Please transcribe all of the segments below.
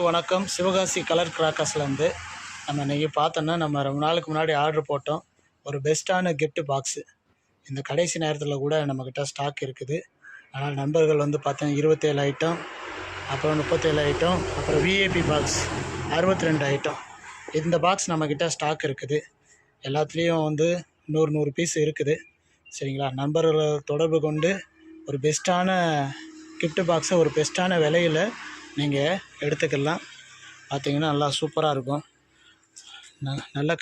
வணக்கம். சிவகாசி கலர் கிராக்கர்ஸ்லேருந்து நம்ம இன்றைக்கி பார்த்தோன்னா, நம்ம ரொம்ப நாளுக்கு முன்னாடி ஆர்டர் போட்டோம். ஒரு பெஸ்ட்டான கிஃப்ட் பாக்ஸு இந்த கடைசி நேரத்தில் கூட நம்மக்கிட்ட ஸ்டாக் இருக்குது. ஆனால் நண்பர்கள் வந்து பார்த்தோன்னா 27 ஐட்டம், அப்புறம் 37 ஐட்டம், அப்புறம் விஐபி பாக்ஸ் 62 ஐட்டம். இந்த பாக்ஸ் நம்மக்கிட்ட ஸ்டாக் இருக்குது. எல்லாத்துலேயும் வந்து 100 பீஸ் இருக்குது. சரிங்களா? நண்பர்களை தொடர்பு கொண்டு ஒரு பெஸ்ட்டான கிஃப்ட் பாக்ஸை ஒரு பெஸ்ட்டான விலையில் நீங்கள் எடுத்துக்கலாம். பார்த்தீங்கன்னா நல்லா சூப்பராக இருக்கும். நல்ல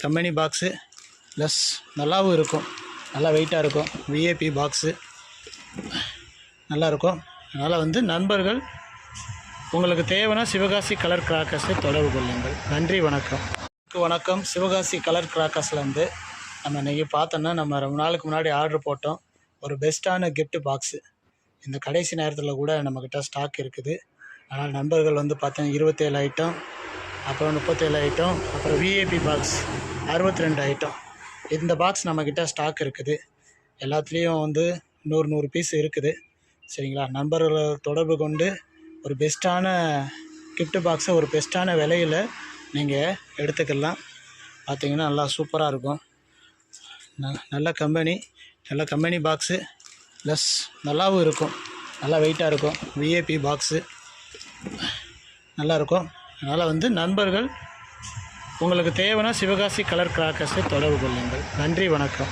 கம்பெனி பாக்ஸு ப்ளஸ் நல்லாவும் இருக்கும். நல்லா வெயிட்டாக இருக்கும். விஐபி பாக்ஸு நல்லாயிருக்கும். அதனால் வந்து நண்பர்கள் உங்களுக்கு தேவைன்னா சிவகாசி கலர் கிராக்கர்ஸை தொடர்பு கொள்ளுங்கள். நன்றி, வணக்கம். வணக்கம். சிவகாசி கலர் கிராக்கர்ஸ்லேருந்து நம்ம இன்றைக்கி பார்த்தோன்னா, நம்ம ரொம்ப நாளுக்கு முன்னாடி ஆர்டர் போட்டோம். ஒரு பெஸ்ட்டான கிஃப்ட் பாக்ஸு இந்த கடைசி நேரத்தில் கூட நம்மக்கிட்ட ஸ்டாக் இருக்குது. ஆனால் நண்பர்கள் வந்து பார்த்தீங்கன்னா 27 ஐட்டம், அப்புறம் 37 ஐட்டம், அப்புறம் விஐபி பாக்ஸ் 62 ஐட்டம். இந்த பாக்ஸ் நம்மக்கிட்ட ஸ்டாக் இருக்குது. எல்லாத்துலேயும் வந்து 100 பீஸ் இருக்குது. சரிங்களா? நண்பர்களை தொடர்பு கொண்டு ஒரு பெஸ்ட்டான கிஃப்ட் பாக்ஸை ஒரு பெஸ்ட்டான விலையில் நீங்கள் எடுத்துக்கலாம். பார்த்தீங்கன்னா நல்லா சூப்பராக இருக்கும். நல்ல கம்பெனி பாக்ஸு ப்ளஸ் நல்லாவும் இருக்கும். நல்லா வெயிட்டாக இருக்கும். விஐபி பாக்ஸு நல்லாயிருக்கும். அதனால் வந்து நண்பர்கள் உங்களுக்கு தேவைன்னா சிவகாசி கலர் கிராக்கர்ஸை தொடர்பு கொள்ளுங்கள். நன்றி, வணக்கம்.